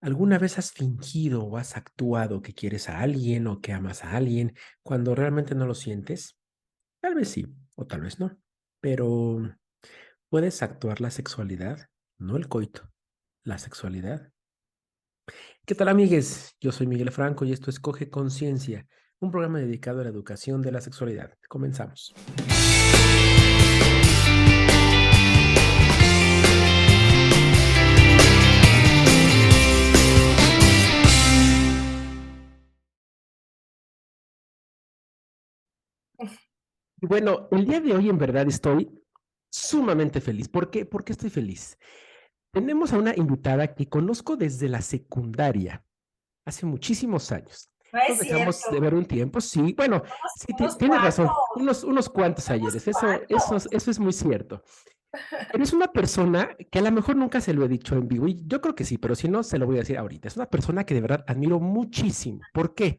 ¿Alguna vez has fingido o has actuado que quieres a alguien o que amas a alguien cuando realmente no lo sientes? Tal vez sí, o tal vez no. Pero ¿puedes actuar la sexualidad? No el coito, la sexualidad. ¿Qué tal, amigues? Yo soy Miguel Franco y esto es Coge Conciencia, un programa dedicado a la educación de la sexualidad. Comenzamos. Y bueno, el día de hoy en verdad estoy sumamente feliz. ¿Por qué? ¿Por qué estoy feliz? Tenemos a una invitada que conozco desde la secundaria. Hace muchísimos años. No Nos es dejamos de cierto, ver un tiempo, sí, bueno, sí, unos tienes razón, cuantos, unos cuantos unos ayeres, cuantos. eso es muy cierto. Eres una persona que a lo mejor nunca se lo he dicho en vivo, y yo creo que sí, pero si no, se lo voy a decir ahorita. Es una persona que de verdad admiro muchísimo. ¿Por qué?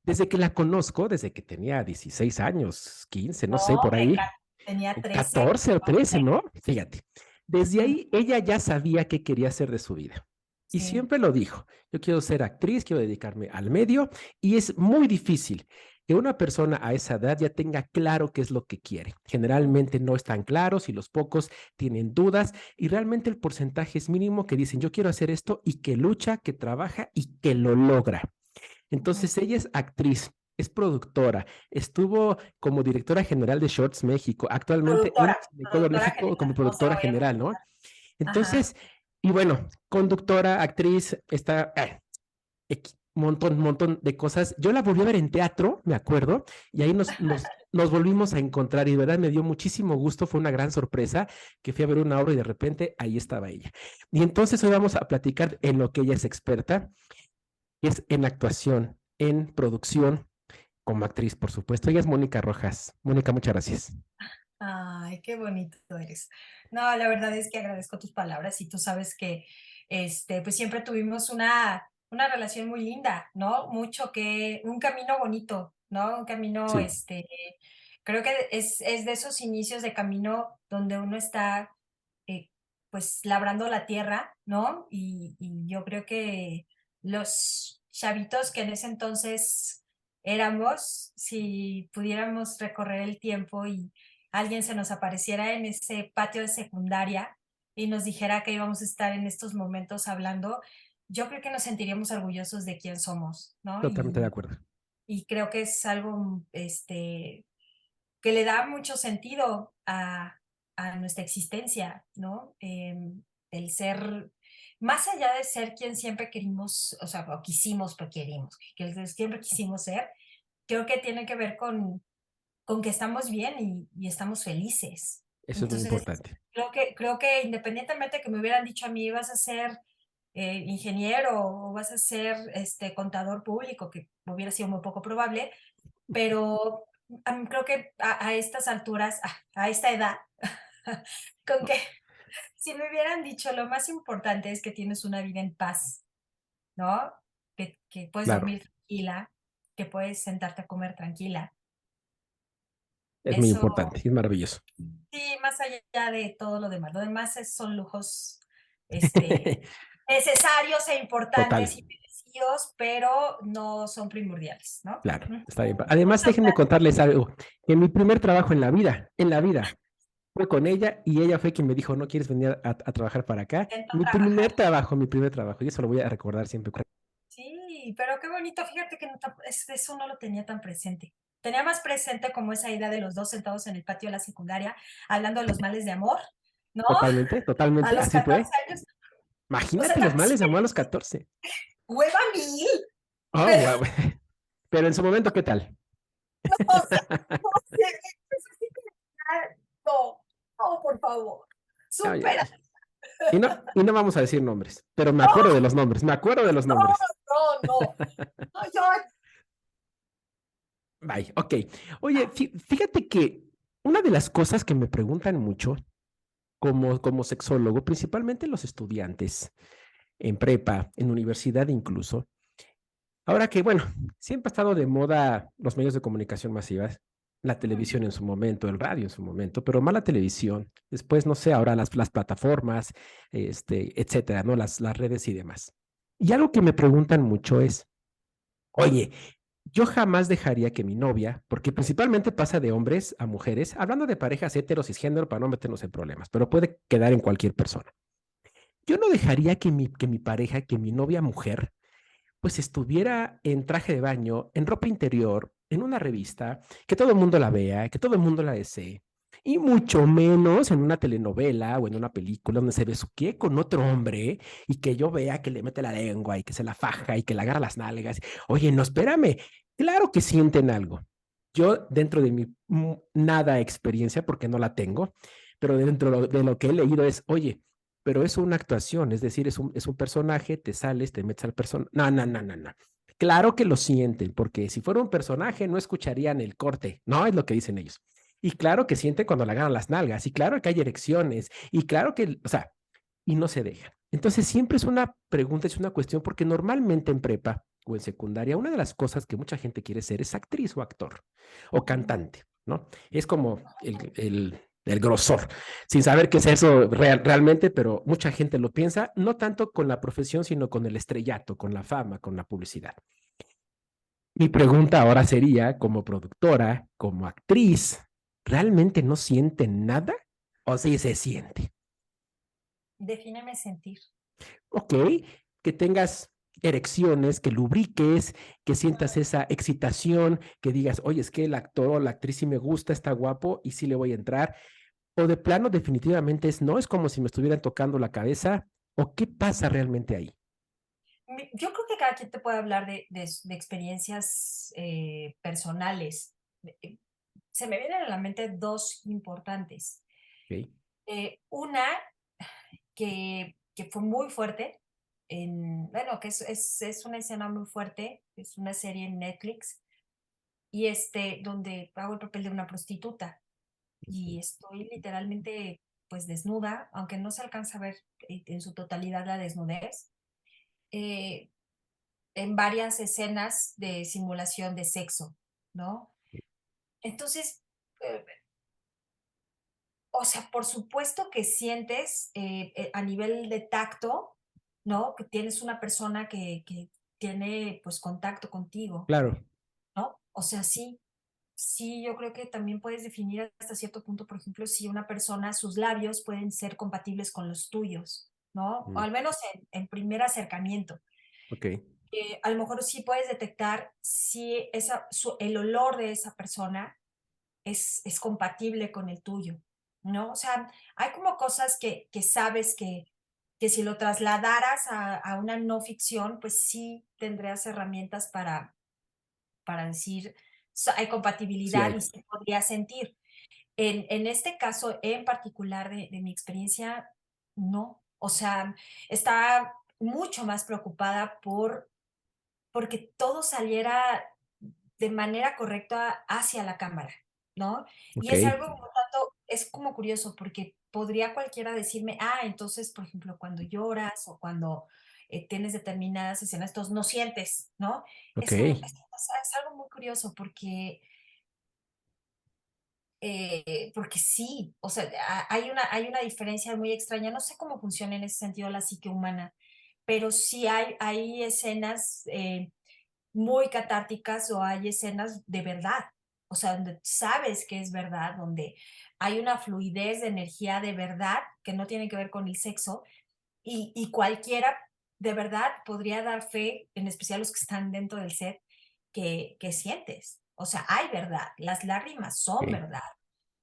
Desde que la conozco, desde que tenía 16 años, 15, no No, sé, por hombre, ahí, tenía o 13, 14 o 13, 14. ¿no? Fíjate. Desde Mm, ahí ella ya sabía qué quería hacer de su vida. Y sí, siempre lo dijo, yo quiero ser actriz, quiero dedicarme al medio, y es muy difícil que una persona a esa edad ya tenga claro qué es lo que quiere. Generalmente no están claros y los pocos tienen dudas y realmente el porcentaje es mínimo que dicen yo quiero hacer esto y que lucha, que trabaja y que lo logra. ujú. Entonces ella es actriz, es productora, estuvo como directora general de Shorts México, actualmente en Cinecolor Productora México como general, no se lo productora vayan a general, ¿no? imaginar. Ajá, Entonces, y bueno, conductora, actriz, está montón de cosas. Yo la volví a ver en teatro, me acuerdo, y ahí nos volvimos a encontrar y de verdad me dio muchísimo gusto, fue una gran sorpresa que fui a ver una obra y de repente ahí estaba ella. Y entonces hoy vamos a platicar en lo que ella es experta, es en actuación, en producción, como actriz, por supuesto. Ella es Mónica Rojas. Mónica, muchas gracias. ay, qué bonito eres. No, la verdad es que agradezco tus palabras y tú sabes que, pues siempre tuvimos una relación muy linda, ¿no? Mucho que, un camino bonito, ¿no? Un camino, Sí, creo que es de esos inicios de camino donde uno está, eh, pues, labrando la tierra, ¿no? Y yo creo que los chavitos que en ese entonces éramos, si pudiéramos recorrer el tiempo y alguien se nos apareciera en ese patio de secundaria y nos dijera que íbamos a estar en estos momentos hablando, yo creo que nos sentiríamos orgullosos de quién somos, ¿no? totalmente de acuerdo. Y creo que es algo, que le da mucho sentido a nuestra existencia, ¿no? El ser, más allá de ser quien siempre querimos, o sea, o quisimos, pero querimos, que siempre quisimos ser, creo que tiene que ver con que estamos bien y estamos felices. Eso es muy Entonces, importante. creo que independientemente que me hubieran dicho a mí, vas a ser ingeniero o vas a ser contador público, que hubiera sido muy poco probable, pero creo que a estas alturas, a esta edad, con que si me hubieran dicho lo más importante es que tienes una vida en paz, ¿no? Que puedes Claro, dormir tranquila, que puedes sentarte a comer tranquila. es muy Eso importante, es maravilloso. sí, más allá de todo lo demás. Lo demás son lujos, necesarios e Total, importantes y merecidos, pero no son primordiales, ¿no? claro, Ujú. está bien. Además, Muchas déjenme gracias. contarles algo, que mi primer trabajo en la vida, fue con ella y ella fue quien me dijo, ¿no quieres venir a trabajar para acá? Intento trabajar. Mi primer trabajo, y eso lo voy a recordar siempre. Sí, pero qué bonito. Fíjate que eso no lo tenía tan presente. Tenía más presente como esa idea de los dos sentados en el patio de la secundaria, hablando de los males de amor, ¿no? Totalmente, A totalmente, los así 14 fue. años. O sea, Imagínate los también sí males de amor a los me 14. hueva mil, Oh, pero wow. Pero en su momento, ¿qué tal? no, o sea, no sé, eso sí que no, no, por favor, Ay, ay, supera. ay. Y no vamos a decir nombres, pero me No, acuerdo de los nombres, me acuerdo de los no, nombres. no, no. Ay, ay. Bye, ok. Oye, fíjate que una de las cosas que me preguntan mucho como sexólogo, principalmente los estudiantes en prepa, en universidad incluso, ahora que, bueno, siempre ha estado de moda los medios de comunicación masivas, la Ujú. televisión en su momento, el radio en su momento, pero más la televisión, después, no sé, ahora las plataformas, etcétera, ¿no? Las redes y demás. Y algo que me preguntan mucho es, oye, yo jamás dejaría que mi novia, porque principalmente pasa de hombres a mujeres, hablando de parejas heteros y cisgénero para no meternos en problemas, pero puede quedar en cualquier persona. Yo no dejaría que mi pareja, que mi novia mujer, pues estuviera en traje de baño, en ropa interior, en una revista, que todo el mundo la vea, que todo el mundo la desee, y mucho menos en una telenovela o en una película donde se besuquee con otro hombre y que yo vea que le mete la lengua y que se la faja y que le agarra las nalgas. Oye, no, espérame, claro que sienten algo. Yo, dentro de mi nada experiencia, porque no la tengo, pero dentro de lo que he leído es, oye, pero es una actuación, es decir, es un personaje, te sales, te metes al personaje. No, no, no, no, no. Claro que lo sienten, porque si fuera un personaje no escucharían el corte, ¿no? Es lo que dicen ellos. Y claro que sienten cuando le agarran las nalgas, y claro que hay erecciones, y claro que, o sea, y no se dejan. Entonces siempre es una pregunta, es una cuestión, porque normalmente en prepa o en secundaria, una de las cosas que mucha gente quiere ser es actriz o actor o Ujú. cantante, ¿no? Es como el grosor, sin saber qué es eso realmente, pero mucha gente lo piensa, no tanto con la profesión, sino con el estrellato, con la fama, con la publicidad. Mi pregunta ahora sería, como productora, como actriz, ¿realmente no siente nada? ¿O sí se siente? Defíneme sentir. Ok, que tengas erecciones, que lubriques, que sientas esa excitación, que digas, oye, es que el actor o la actriz sí me gusta, está guapo y sí le voy a entrar. O de plano definitivamente no, es como si me estuvieran tocando la cabeza. ¿O qué pasa realmente ahí? Yo creo que cada quien te puede hablar de experiencias personales. Eh, Se me vienen a la mente dos importantes. Ok, Una que fue muy fuerte, bueno, que es una escena muy fuerte, es una serie en Netflix, y donde hago el papel de una prostituta y estoy literalmente pues desnuda, aunque no se alcanza a ver en su totalidad la desnudez, eh, en varias escenas de simulación de sexo, ¿no? Entonces, eh, o sea, por supuesto que sientes a nivel de tacto, ¿no? Que tienes una persona que tiene pues contacto contigo, claro, ¿no? O sea, sí, sí, yo creo que también puedes definir hasta cierto punto, por ejemplo, si una persona, sus labios pueden ser compatibles con los tuyos, ¿no? O mm, al menos en primer acercamiento. ok, A lo mejor sí puedes detectar si el olor de esa persona es compatible con el tuyo, ¿no? O sea, hay como cosas que sabes que si lo trasladaras a una no ficción, pues sí tendrías herramientas para decir, hay sí compatibilidad hay, y se podría sentir. En este caso en particular de mi experiencia, no. O sea, estaba mucho más preocupada porque todo saliera de manera correcta hacia la cámara, ¿no? Y ok, es algo, por tanto, es como curioso, porque podría cualquiera decirme, entonces, por ejemplo, cuando lloras o cuando tienes determinadas escenas, entonces no sientes, ¿no? ok, Es algo muy curioso porque sí, o sea, hay una diferencia muy extraña. No sé cómo funciona en ese sentido la psique humana, pero sí hay escenas muy catárticas o hay escenas de verdad, o sea, donde sabes que es verdad, donde hay una fluidez de energía de verdad que no tiene que ver con el sexo y cualquiera de verdad podría dar fe, en especial los que están dentro del set, que sientes. O sea, hay verdad, las lágrimas son ok, verdad,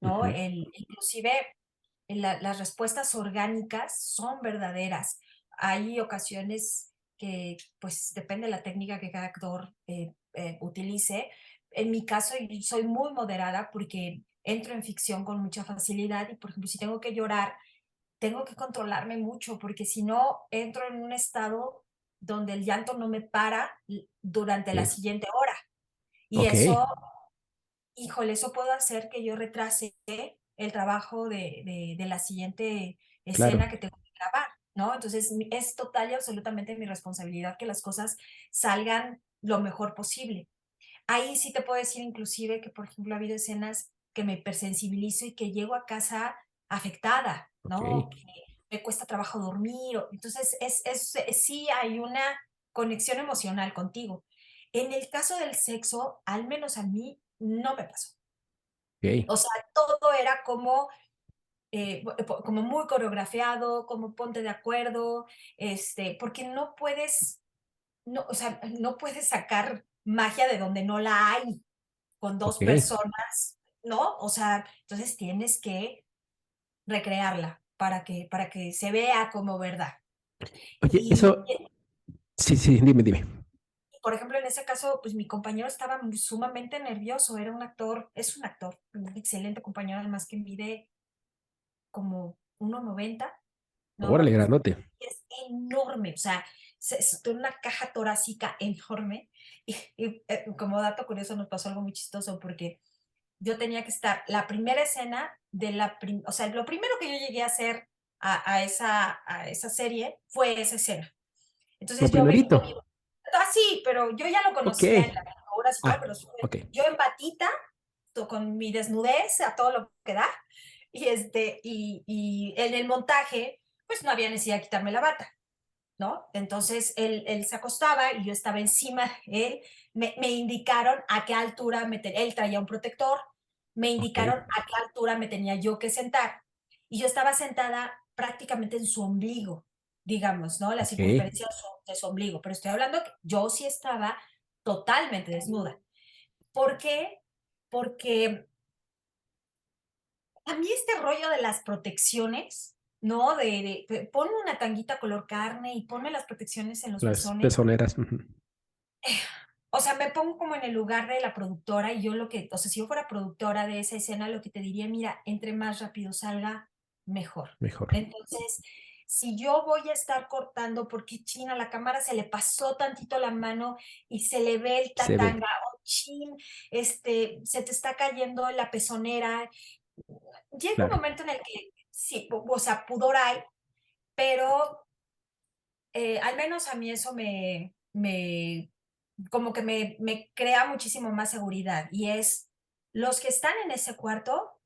¿no? ujú, Inclusive las respuestas orgánicas son verdaderas. Hay ocasiones que, pues, depende de la técnica que cada actor utilice. En mi caso, y soy muy moderada porque entro en ficción con mucha facilidad y, por ejemplo, si tengo que llorar, tengo que controlarme mucho porque si no, entro en un estado donde el llanto no me para durante la ok, siguiente hora. Y ok, eso, híjole, eso puede hacer que yo retrase el trabajo de la siguiente claro, escena que tengo que grabar, ¿no? Entonces, es total y absolutamente mi responsabilidad que las cosas salgan lo mejor posible. Ahí sí te puedo decir inclusive que, por ejemplo, ha habido escenas que me hipersensibilizo y que llego a casa afectada, ok, ¿no? Que me cuesta trabajo dormir. Entonces, sí hay una conexión emocional contigo. En el caso del sexo, al menos a mí, no me pasó. Ok, O sea, todo era como, como muy coreografiado, como ponte de acuerdo, porque no puedes, no, o sea, no puedes sacar magia de donde no la hay con dos ok. personas, ¿no? O sea, entonces tienes que recrearla para que se vea como verdad. Oye, Y, eso, sí, sí, dime, dime. por ejemplo, en ese caso, pues mi compañero estaba sumamente nervioso, era un actor, es un actor, un excelente compañero, además que mide como 1,90, Órale, ¿no? grandote. Es enorme, o sea, tiene una caja torácica enorme. Como dato curioso nos pasó algo muy chistoso porque yo tenía que estar, la primera escena de o sea, lo primero que yo llegué a hacer a esa serie fue esa escena. Lo Entonces yo me, primerito. sí, pero yo ya lo Ok. conocía en las obras y todo, Ah, pero ok, yo en batita, con mi desnudez a todo lo que da, y en el montaje, pues no había necesidad de quitarme la bata, ¿no? Entonces él se acostaba y yo estaba encima de él, me indicaron a qué altura él traía un protector, me ok, indicaron a qué altura me tenía yo que sentar, y yo estaba sentada prácticamente en su ombligo, digamos, ¿no? La ok. circunferencia de su ombligo, pero estoy hablando que yo sí estaba totalmente desnuda. ¿Por qué? Porque a mí este rollo de las protecciones, ¿no? Ponme una tanguita color carne y ponme las protecciones en los Las pezones. pezoneras. Ujú. O sea, me pongo como en el lugar de la productora y yo o sea, si yo fuera productora de esa escena, lo que te diría, mira, entre más rápido salga, mejor. Mejor. Entonces, si yo voy a estar cortando, porque China, la cámara se le pasó tantito la mano y se le ve la Se ve. tanga, o chin, se te está cayendo la pezonera. Llega un Claro. momento en el que sí, o sea, pudor hay, pero al menos a mí eso como que me crea muchísimo más seguridad y es los que están en ese cuarto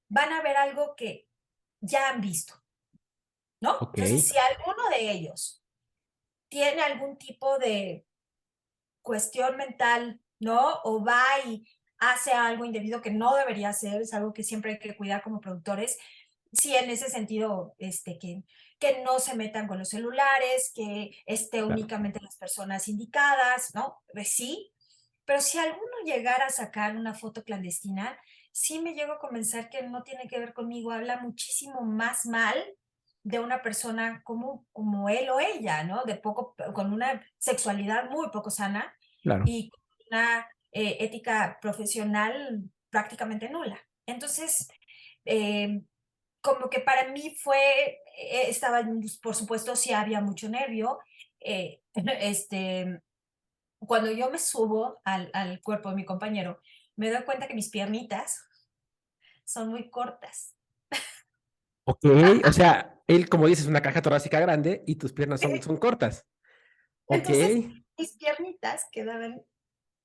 van a ver algo que ya han visto, ¿no? Ok. Entonces, si alguno de ellos tiene algún tipo de cuestión mental, ¿no? O va y hace algo indebido que no debería hacer, es algo que siempre hay que cuidar como productores, sí, en ese sentido, que no se metan con los celulares, que esté Claro. únicamente las personas indicadas, ¿no? Pues sí, pero si alguno llegara a sacar una foto clandestina, sí me llego a convencer que no tiene que ver conmigo, habla muchísimo más mal de una persona como él o ella, ¿no? Con una sexualidad muy poco sana Claro. y con una ética profesional prácticamente nula. Entonces, eh, como que para mí por supuesto, sí había mucho nervio. Este, cuando yo me subo al cuerpo de mi compañero, me doy cuenta que mis piernitas son muy cortas. Ok. O sea, él, como dices, es una caja torácica grande y tus piernas son cortas. Ok. Entonces, mis piernitas quedaban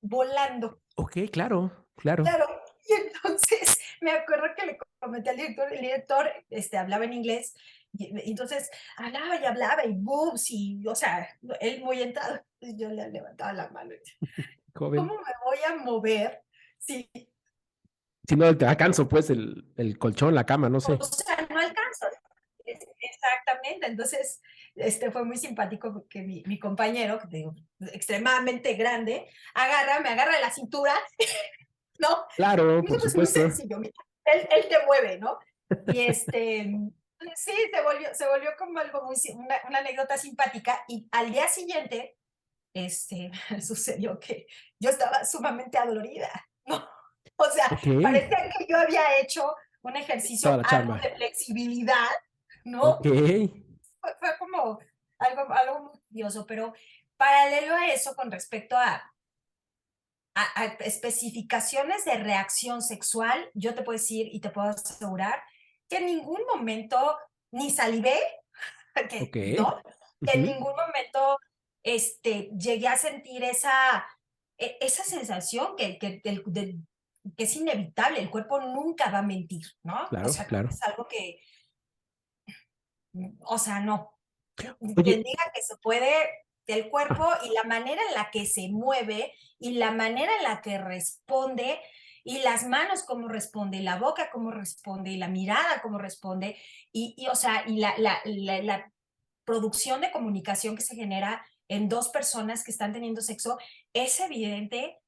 volando. Ok, claro, claro. Claro, y entonces me acuerdo que le comenté al director, el director hablaba en inglés, y entonces hablaba, y boobs, y, o sea, él muy entrado, yo le levantaba la mano, y decía, ¿cómo Joven. me voy a mover si, Si no, te alcanzo, pues, el colchón, la cama, no o sé. sea, no alcanzo? Exactamente, entonces, fue muy simpático porque mi compañero, que te digo, extremadamente grande, me agarra de la cintura, ¿no? Claro, Eso por es muy supuesto. sencillo, mira, él te mueve, ¿no? Y sí, se volvió como algo una anécdota simpática y al día siguiente, sucedió que yo estaba sumamente adolorida, ¿no? O sea, Ok. parecía que yo había hecho un Toda ejercicio la algo chamba. de flexibilidad, ¿no? Ok. Fue como algo muy curioso, pero paralelo a eso, con respecto a especificaciones de reacción sexual, yo te puedo decir y te puedo asegurar que en ningún momento ni salivé, Ok. ¿no? Que en Ujú. ningún momento llegué a sentir esa sensación que es inevitable, el cuerpo nunca va a mentir, ¿no? O Claro, sea, claro. es algo que, o sea, no. Oye, Quien diga que se puede, el Ah, cuerpo y la manera en la que se mueve y la manera en la que responde y las manos cómo responde, y la boca cómo responde, y la mirada cómo responde, o sea, y la producción de comunicación que se genera en dos personas que están teniendo sexo, es evidente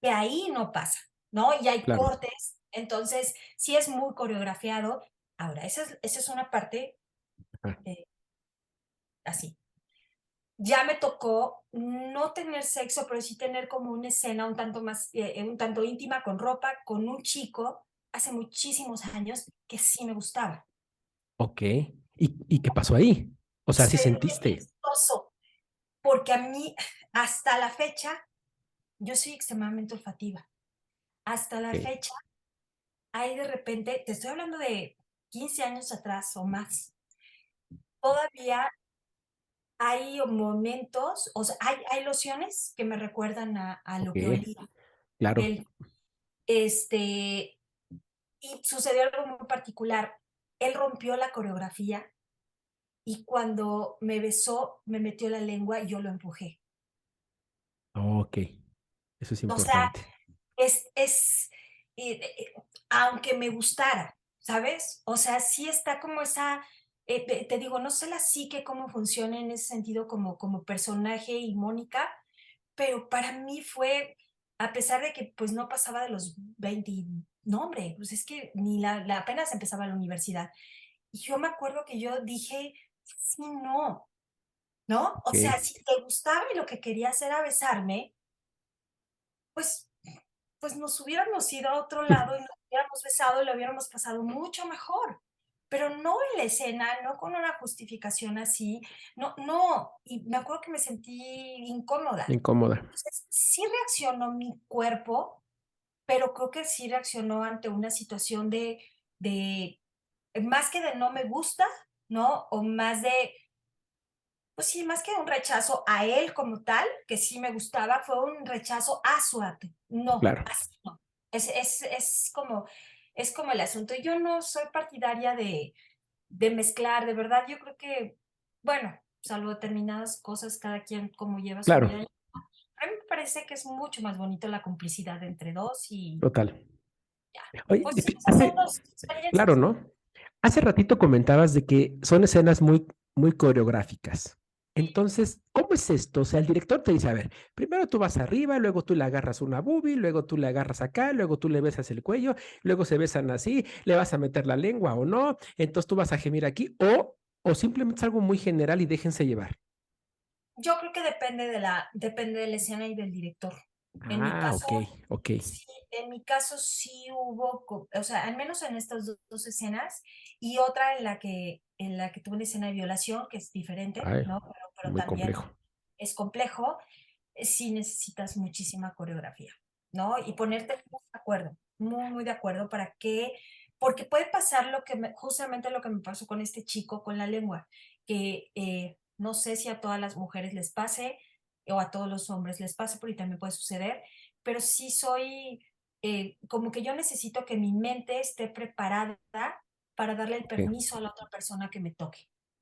que ahí no pasa, ¿no? Y hay claro. cortes, entonces sí es muy coreografiado. Ahora, esa es una parte Ah, así. Ya me tocó no tener sexo, pero sí tener como una escena un tanto más, un tanto íntima con ropa, con un chico hace muchísimos años que sí me gustaba. ok. ¿Y qué pasó ahí? O sea, sí Fue muy sentiste. chistoso, porque a mí, hasta la fecha, yo soy extremadamente olfativa. Hasta la Ok, fecha, hay de repente, te estoy hablando de 15 años atrás o más, todavía hay momentos, o sea, hay lociones que me recuerdan a ok, lo que olía claro. él. Este, y sucedió algo muy particular. Él rompió la coreografía y cuando me besó, me metió la lengua y yo lo empujé. Ok, eso es O sea, importante. es aunque me gustara, ¿sabes? O sea, sí está como esa, te digo, no sé la psique cómo funciona en ese sentido como personaje y Mónica, pero para mí fue, a pesar de que pues no pasaba de los 20, no hombre, pues es que ni apenas empezaba la universidad. Y yo me acuerdo que yo dije, sí, no, ¿no? O Ok, sea, si te gustaba y lo que querías era besarme, pues pues nos hubiéramos ido a otro lado y nos hubiéramos besado y lo hubiéramos pasado mucho mejor. Pero no en la escena, no con una justificación así, no, no. Y me acuerdo que me sentí incómoda. incómoda. Entonces, sí reaccionó mi cuerpo, pero creo que sí reaccionó ante una situación de más que de no me gusta, ¿no? O más de, pues sí, más que un rechazo a él como tal, que sí me gustaba, fue un rechazo a su arte. No, Claro, así no. Es como el asunto. Yo no soy partidaria de mezclar, de verdad. Yo creo que, bueno, salvo determinadas cosas, cada quien como lleva su claro, vida. A mí me parece que es mucho más bonito la complicidad entre dos y total. ya. Oye, Pues sí, esas son hace, dos claro, experiencias. ¿no? Hace ratito comentabas de que son escenas muy, muy coreográficas. Entonces, ¿cómo es esto? O sea, el director te dice, a ver, primero tú vas arriba, luego tú le agarras una boobie, luego tú le agarras acá, luego tú le besas el cuello, luego se besan así, le vas a meter la lengua o no, entonces tú vas a gemir aquí, o simplemente es algo muy general y déjense llevar. Yo creo que depende de la escena y del director. En mi Ah, caso, ok, ok. sí, en mi caso sí hubo, o sea, al menos en estas dos escenas y otra en la que tuve una escena de violación, que es diferente, Ay, ¿no? Pero muy también complejo. es complejo, sí necesitas muchísima coreografía, ¿no? Y ponerte muy de acuerdo, muy, muy de acuerdo para que, porque puede pasar justamente lo que me pasó con este chico con la lengua, que no sé si a todas las mujeres les pase o a todos los hombres les pase, porque también puede suceder, pero sí soy, como que yo necesito que mi mente esté preparada para darle el Ok, permiso a la otra persona que me toque,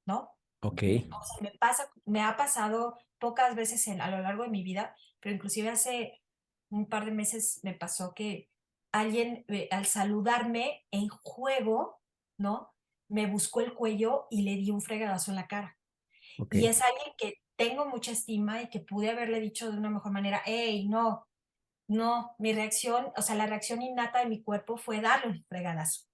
¿no? ok, O sea, me ha pasado pocas veces a lo largo de mi vida, pero inclusive hace un par de meses me pasó que alguien al saludarme en juego, ¿no? Me buscó el cuello y le di un fregadazo en la cara. ok. Y es alguien que tengo mucha estima y que pude haberle dicho de una mejor manera, hey, no, no, mi reacción, o sea, la reacción innata de mi cuerpo fue darle un fregadazo.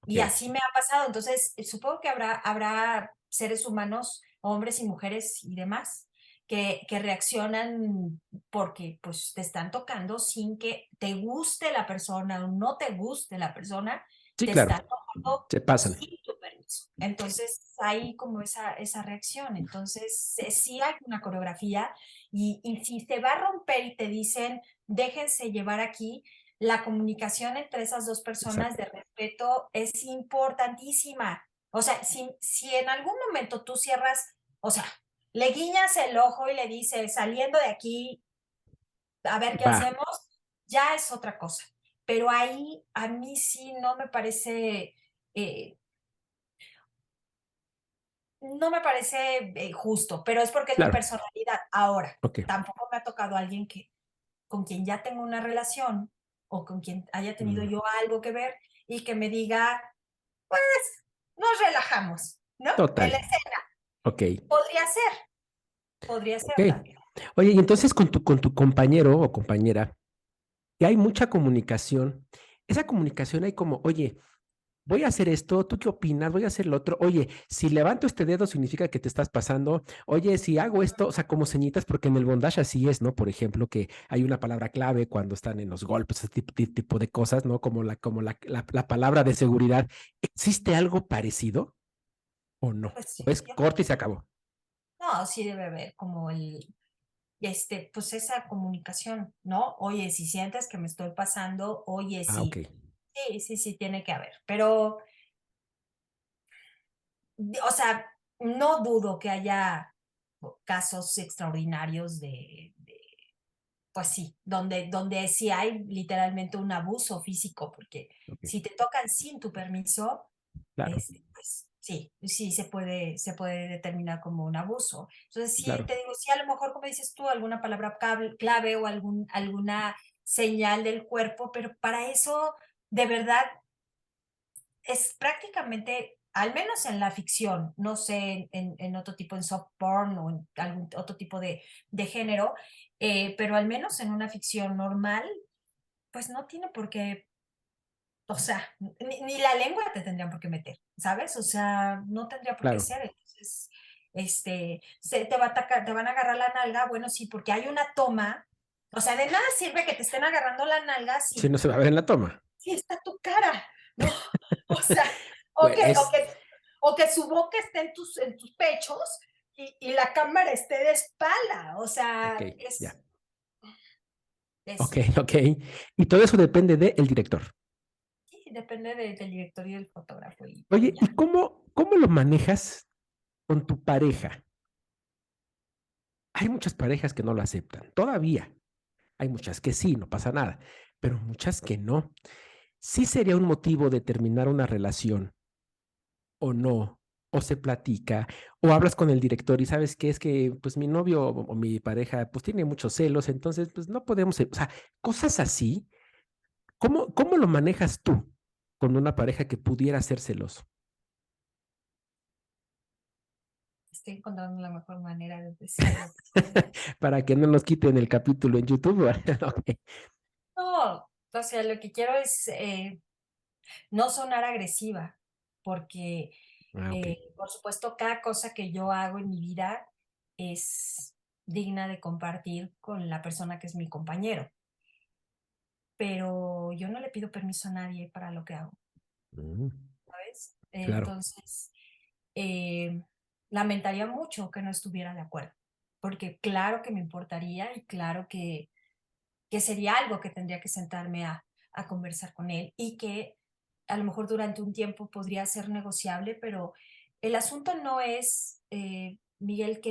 Ok. Y así me ha pasado. Entonces, supongo que habrá seres humanos, hombres y mujeres y demás, que reaccionan porque pues te están tocando sin que te guste la persona o no te guste la persona, Sí, te claro, están tocando se pasan. sin tu permiso. Entonces, hay como esa reacción. Entonces, sí hay una coreografía y si se va a romper y te dicen, déjense llevar aquí, la comunicación entre esas dos personas Exacto. de respeto es importantísima. O sea, si en algún momento tú cierras, o sea, le guiñas el ojo y le dices, saliendo de aquí, a ver qué Va, hacemos, ya es otra cosa. Pero ahí a mí sí no me parece, eh, no me parece justo, pero es porque es mi Claro, personalidad. Ahora, okey. tampoco me ha tocado alguien que con quien ya tengo una relación o con quien haya tenido Mm, yo algo que ver y que me diga, pues nos relajamos, ¿no? En total, la escena. okey, Podría ser okey. también. Oye, y entonces con tu compañero o compañera, que hay mucha comunicación, esa comunicación hay como: "Oye, voy a hacer esto, ¿tú qué opinas? Voy a hacer lo otro. Oye, si levanto este dedo significa que te estás pasando. Oye, si hago esto", o sea, como señitas, porque en el bondage así es, ¿no? Por ejemplo, que hay una palabra clave cuando están en los golpes, ese tipo de cosas, ¿no? Como la palabra de seguridad. ¿Existe algo parecido o no? Pues sí, ¿O es yo corte y se acabó? no, sí debe haber como pues esa comunicación, ¿no? Oye, si sientes que me estoy pasando, oye, Ah, sí, okey, sí, tiene que haber. Pero, o sea, no dudo que haya casos extraordinarios pues sí, donde sí hay literalmente un abuso físico, porque okey. si te tocan sin tu permiso, Claro, pues sí se puede determinar como un abuso. Entonces, sí, claro, te digo, sí, a lo mejor, como dices tú, alguna palabra clave o alguna señal del cuerpo, pero para eso, de verdad, es prácticamente, al menos en la ficción, no sé, en otro tipo, en soft porn o en algún otro tipo de género, pero al menos en una ficción normal, pues no tiene por qué, o sea, ni la lengua te tendrían por qué meter, ¿sabes? O sea, no tendría por qué claro. ser. Entonces, te va a atacar, te van a agarrar la nalga, bueno, sí, porque hay una toma, o sea, de nada sirve que te estén agarrando la nalga Si si no se va a ver en la toma. sí está tu cara, ¿no? O sea, o Bueno, que, o que, o que su boca esté en tus pechos y la cámara esté de espalda. O sea, okey, ya. es, Okey, okey. Y todo eso depende del director. sí, depende del director y del fotógrafo y Oye, ya. ¿y cómo lo manejas con tu pareja? Hay muchas parejas que no lo aceptan, todavía. Hay muchas que sí, no pasa nada, pero muchas que no. ¿Sí sería un motivo de terminar una relación o no? ¿O se platica? ¿O hablas con el director y sabes qué? Es que, pues, mi novio o mi pareja, pues, tiene muchos celos, entonces, pues, no podemos, o sea, cosas así. ¿Cómo lo manejas tú con una pareja que pudiera ser celoso? Estoy encontrando la mejor manera de decirlo. Para que no nos quiten el capítulo en YouTube. Okey. No, o sea, lo que quiero es no sonar agresiva, porque, Ah, okey. por supuesto, cada cosa que yo hago en mi vida es digna de compartir con la persona que es mi compañero, pero yo no le pido permiso a nadie para lo que hago, Mm, ¿sabes? claro, Entonces, eh, lamentaría mucho que no estuviera de acuerdo, porque claro que me importaría y claro que sería algo que tendría que sentarme a conversar con él y que a lo mejor durante un tiempo podría ser negociable, pero el asunto no es, Miguel,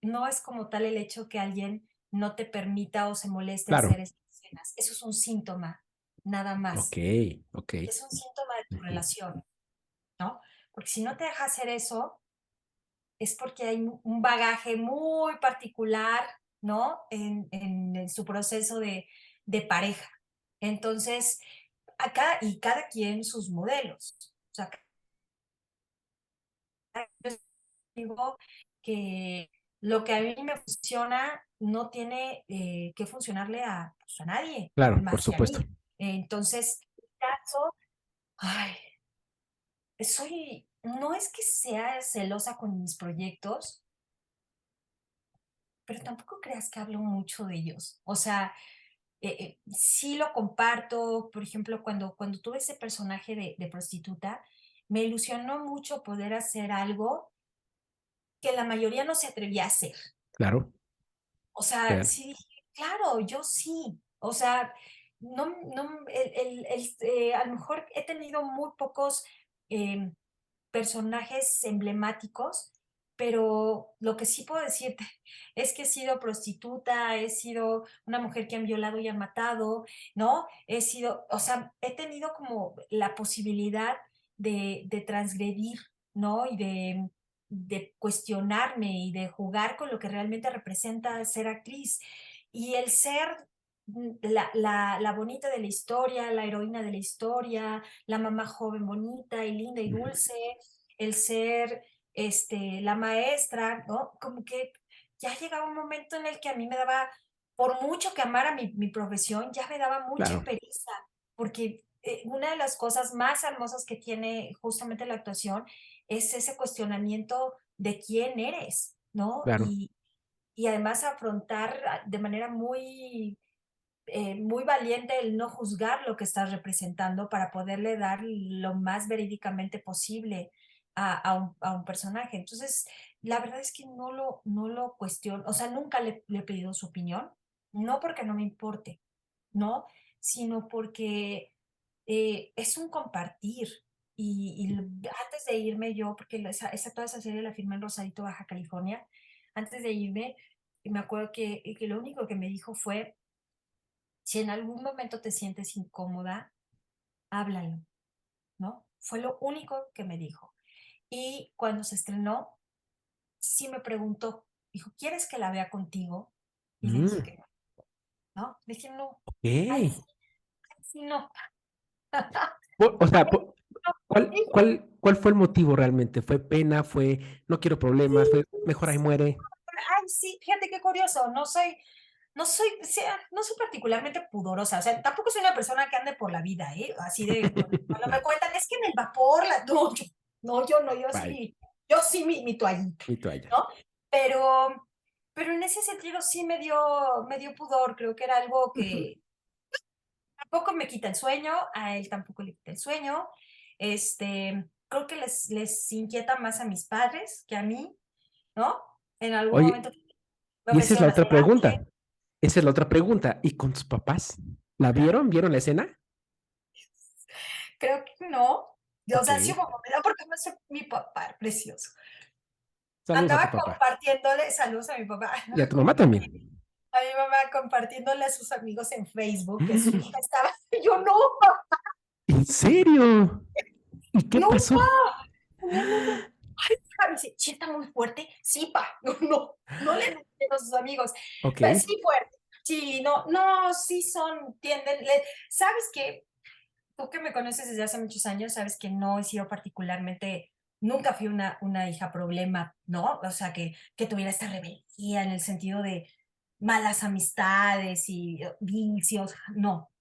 no es como tal el hecho que alguien no te permita o se moleste claro. hacer esas escenas. Eso es un síntoma, nada más. Okey, okey. Es un síntoma de tu Ujú. relación, ¿no? Porque si no te deja hacer eso, es porque hay un bagaje muy particular, ¿no? En su proceso de pareja. Entonces, acá y cada quien sus modelos. O sea, yo digo que lo que a mí me funciona no tiene que funcionarle pues, a nadie Claro, por más que a supuesto. mí. Entonces, en mi caso, ay, no es que sea celosa con mis proyectos, pero tampoco creas que hablo mucho de ellos. O sea, sí lo comparto, por ejemplo, cuando tuve ese personaje de prostituta, me ilusionó mucho poder hacer algo que la mayoría no se atrevía a hacer. Claro, O sea, real. sí dije, claro, yo sí. O sea, a lo mejor he tenido muy pocos em, personajes emblemáticos, pero lo que sí puedo decirte es que he sido prostituta, he sido una mujer que han violado y han matado, ¿no? O sea, he tenido como la posibilidad de transgredir. ¿no? Y de cuestionarme y de jugar con lo que realmente representa ser actriz. Y el ser la bonita de la historia, la heroína de la historia, la mamá joven bonita y linda y dulce, el ser la maestra, ¿no? Como que ya llegaba un momento en el que a mí me daba, por mucho que amara mi profesión, ya me daba mucha Claro, pereza, porque una de las cosas más hermosas que tiene justamente la actuación es ese cuestionamiento de quién eres, ¿no? claro. Y además afrontar de manera muy valiente el no juzgar lo que estás representando para poderle dar lo más verídicamente posible a un personaje. Entonces, la verdad es que no lo cuestiono, o sea, nunca le he pedido su opinión, no porque no me importe, ¿no? Sino porque es un compartir. Antes de irme yo, porque toda esa serie la filmé en Rosarito, Baja California, antes de irme, me acuerdo que lo único que me dijo fue, si en algún momento te sientes incómoda, háblalo, ¿no? Fue lo único que me dijo. Y cuando se estrenó, sí me preguntó, dijo, ¿quieres que la vea contigo? Y le dije Mm, que no, le dije no, ay, ok. sí, no. O sea, Y ¿cuál fue el motivo realmente? ¿Fue pena? ¿Fue no quiero problemas? ¿Fue mejor ahí muere? ay, sí, fíjate qué curioso, o sea, no soy particularmente pudorosa, o sea, tampoco soy una persona que ande por la vida, ¿eh? Así de, cuando me cuentan, es que en el vapor, Bye, yo sí mi toallita, mi toalla. ¿no? Pero, pero en ese sentido sí me dio pudor, creo que era algo Ujú. que tampoco me quita el sueño, a él tampoco le quita el sueño, creo que les inquieta más a mis padres que a mí, ¿no? En algún Oye, momento me y esa es ofrecieron la la otra terapia. pregunta. Esa es la otra pregunta. ¿Y con tus papás? ¿La vieron? ¿Vieron la escena? Creo que no. O Ok. sea, sí hubo un momento, porque no sé, mi papá, precioso. Saludos a tu Andaba papá. compartiéndole, saludos a mi papá, Y a andaba tu mamá también. a mi mamá compartiéndole a sus amigos en Facebook que su hija estaba, yo no, ¿En serio? ¿Y qué no, pasó? no, no, no. Ay, hija, me dice, ¿sí está muy fuerte? Sí, pa, no le dijeron a sus amigos. Ok, Sí, fuerte. Sí, no, sí son, ¿sabes qué? Tú que me conoces desde hace muchos años, sabes que no he sido particularmente, nunca fui una hija problema, ¿no? O sea, que tuviera esta rebeldía en el sentido de malas amistades y vicios, no.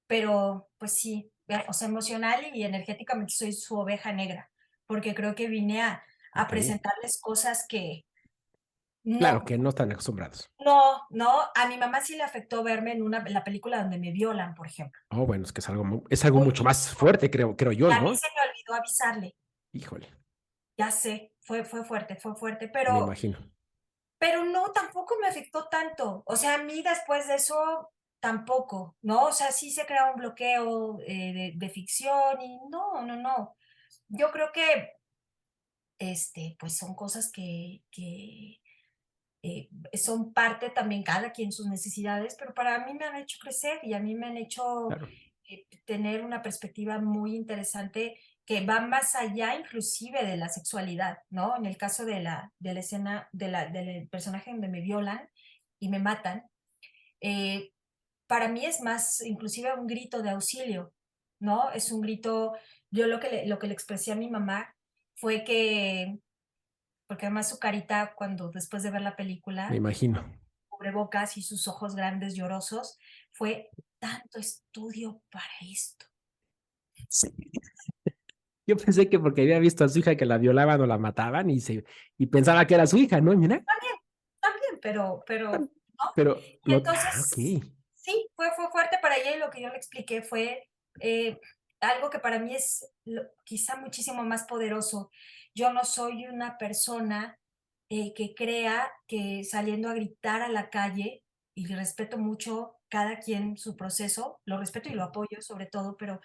Pero, pues sí, o sea, emocional y energéticamente soy su oveja negra, porque creo que vine a ok. presentarles cosas que Claro no, que no están acostumbrados. no, a mi mamá sí le afectó verme en la película donde me violan, por ejemplo. Oh, bueno, es que es algo mucho más fuerte, creo Y yo, a mí ¿no? se me olvidó avisarle. Híjole, Ya sé, fue fuerte, me imagino. pero no, tampoco me afectó tanto. O sea, a mí después de eso tampoco, ¿no? O sea, sí se crea un bloqueo de ficción y no. Yo creo que, pues son cosas son parte también cada quien sus necesidades, pero para mí me han hecho crecer y a mí me han hecho Claro, tener una perspectiva muy interesante que va más allá inclusive de la sexualidad, ¿no? En el caso de la escena del personaje donde me violan y me matan, eh, para mí es más inclusive un grito de auxilio, ¿no? Es un grito, yo lo que le expresé a mi mamá fue que, porque además su carita cuando después de ver la me película, imagino. cubrebocas y sus ojos grandes llorosos, fue tanto estudio para esto. Sí. Yo pensé que porque había visto a su hija que la violaban o la mataban y pensaba que era su hija, ¿no? Y mira, También, también, ¿no? pero Y no, ok, entonces, sí, fue fuerte para ella y lo que yo le expliqué fue eh, algo que para mí es quizá muchísimo más poderoso. Yo no soy una persona que crea que saliendo a gritar a la calle, y respeto mucho cada quien su proceso, lo respeto y lo apoyo sobre todo, pero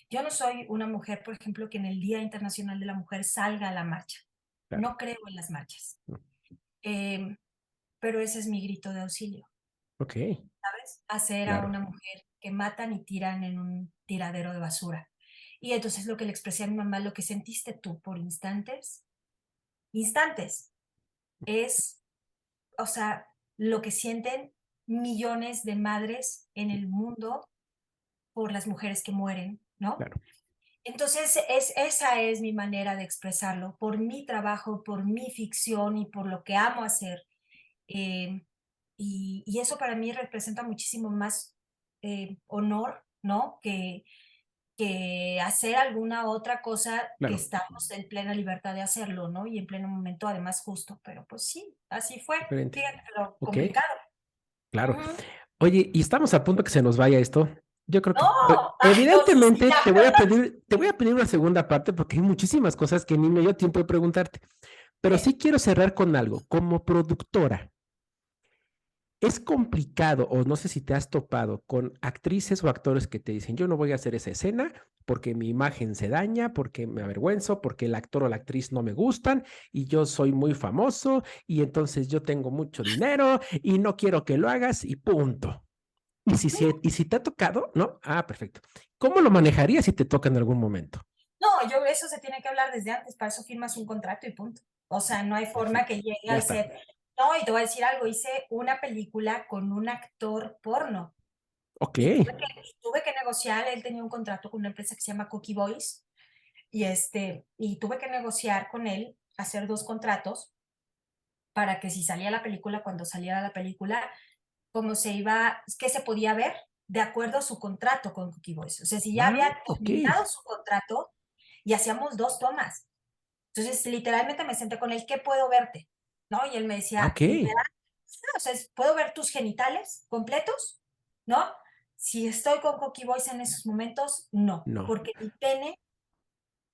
yo no soy una mujer, por ejemplo, que en el Día Internacional de la Mujer salga a la marcha. claro, No creo en las marchas. Em, pero ese es mi grito de auxilio, ok, ¿sabes? Hacer a claro. una mujer que matan y tiran en un tiradero de basura. Y entonces lo que le expresé a mi mamá, lo que sentiste tú por instantes, es, o sea, lo que sienten millones de madres en el mundo por las mujeres que mueren, ¿no? Claro, Entonces, esa es mi manera de expresarlo, por mi trabajo, por mi ficción y por lo que amo hacer. Eh, y eso para mí representa muchísimo más honor, ¿no? Que hacer alguna otra cosa que claro, estamos en plena libertad de hacerlo, ¿no? Y en pleno momento, además, justo. Pero pues sí, así fue. diferente. Fíjate, pero Ok, complicado. claro. Ujú. Oye, y estamos a punto que se nos vaya esto. Yo creo No, que ay, no, sí, sí, evidentemente ya. te voy a pedir una segunda parte porque hay muchísimas cosas que ni me dio tiempo de preguntarte. Pero Sí. sí quiero cerrar con algo. Como productora, es complicado, o no sé si te has topado con actrices o actores que te dicen, yo no voy a hacer esa escena porque mi imagen se daña, porque me avergüenzo, porque el actor o la actriz no me gustan y yo soy muy famoso y entonces yo tengo mucho dinero y no quiero que lo hagas y punto. Y si te ha tocado, ¿no? Ah, perfecto. ¿Cómo lo manejarías si te toca en algún momento? No, yo eso se tiene que hablar desde antes, para eso firmas un contrato y punto. O sea, no hay forma que Perfecto. llegue Ya al está. set. No, y te voy a decir algo, hice una película con un actor porno Ok. y tuve que negociar, él tenía un contrato con una empresa que se llama Cookie Boys y tuve que negociar con él, hacer 2 contratos para que si salía la película, cuando saliera la película, como se iba, qué se podía ver de acuerdo a su contrato con Cookie Boys. O sea, si ya Ah, había ok. terminado su contrato y hacíamos 2 tomas. Entonces, literalmente me senté con él, ¿qué puedo verte? ¿No? Y él me Ah, decía, ok. literal, o sea, ¿puedo ver tus genitales completos? ¿No? Si estoy con Cookie Boys en esos momentos, no, No. porque mi pene,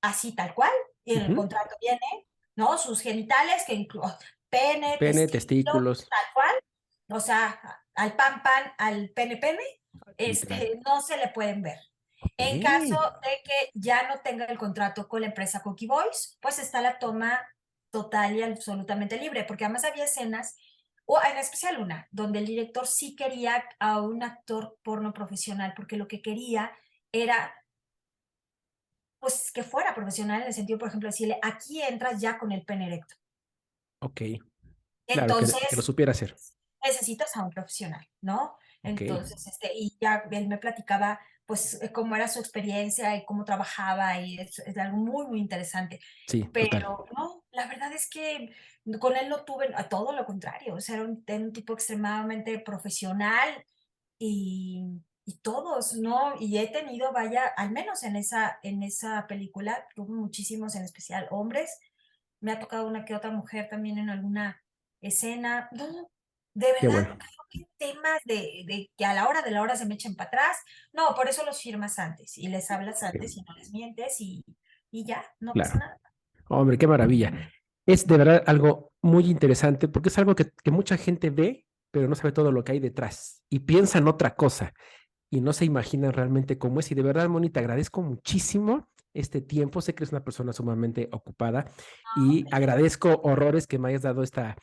así tal cual, y en el Ujú. contrato viene, ¿no? Sus genitales, que incluye pene, Pene, testículo, testículos, tal cual, o sea, al pan pan, al pene pene, literal. no se le pueden ver. Ok. En caso de que ya no tenga el contrato con la empresa Cookie Boys, pues está la toma total y absolutamente libre, porque además había escenas, o en especial una, donde el director sí quería a un actor porno profesional, porque lo que quería era, pues, que fuera profesional en el sentido, por ejemplo, decirle, aquí entras ya con el pene erecto. Ok. Claro, que lo Entonces, supiera hacer. necesitas a un profesional, ¿no? Ok. Entonces, y ya él me platicaba, pues, cómo era su experiencia y cómo trabajaba, y es algo muy, muy interesante. Sí, total. Pero no, la verdad es que con él no tuve, a todo lo contrario, o sea, era un tipo extremadamente profesional y todos, ¿no? Y he tenido, vaya, al menos en esa película, tuve muchísimos, en especial hombres, me ha tocado una que otra mujer también en alguna escena. No, de Qué verdad, bueno. creo que temas de que a la hora de la hora se me echen para atrás. No, por eso los firmas antes y les hablas Sí, antes y no les mientes y ya, no pasa claro. nada. Hombre, qué maravilla. Es de verdad algo muy interesante porque es algo que mucha gente ve, pero no sabe todo lo que hay detrás y piensan otra cosa y no se imaginan realmente cómo es. Y de verdad, Moni, te agradezco muchísimo este tiempo. Sé que eres una persona sumamente ocupada y agradezco horrores que me hayas dado esta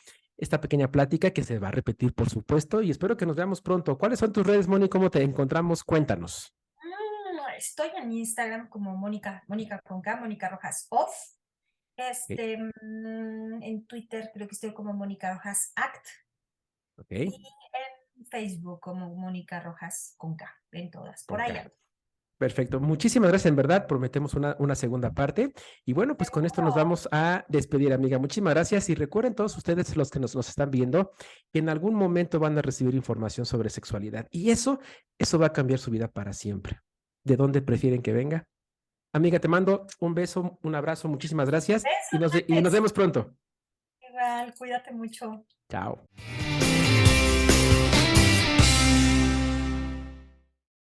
pequeña plática que se va a repetir, por supuesto, y espero que nos veamos pronto. ¿Cuáles son tus redes, Moni? ¿Cómo te encontramos? Cuéntanos. Estoy en Instagram como Mónica con K, Mónica Rojas Off. Ok, En Twitter creo que estoy como Mónica Rojas Act ok, y en Facebook como Mónica Rojas con K, en todas, por con ahí K. ando. Perfecto. Muchísimas gracias, en verdad. Prometemos una segunda parte. Y bueno, pues con esto nos Seguro. vamos a despedir, amiga. Muchísimas gracias. Y recuerden todos ustedes, los que nos están viendo, que en algún momento van a recibir información sobre sexualidad. Y eso va a cambiar su vida para siempre. ¿De dónde prefieren que venga? Amiga, te mando un beso, un abrazo. Muchísimas gracias. Y nos Besos. vemos pronto. Igual, cuídate mucho. Chao.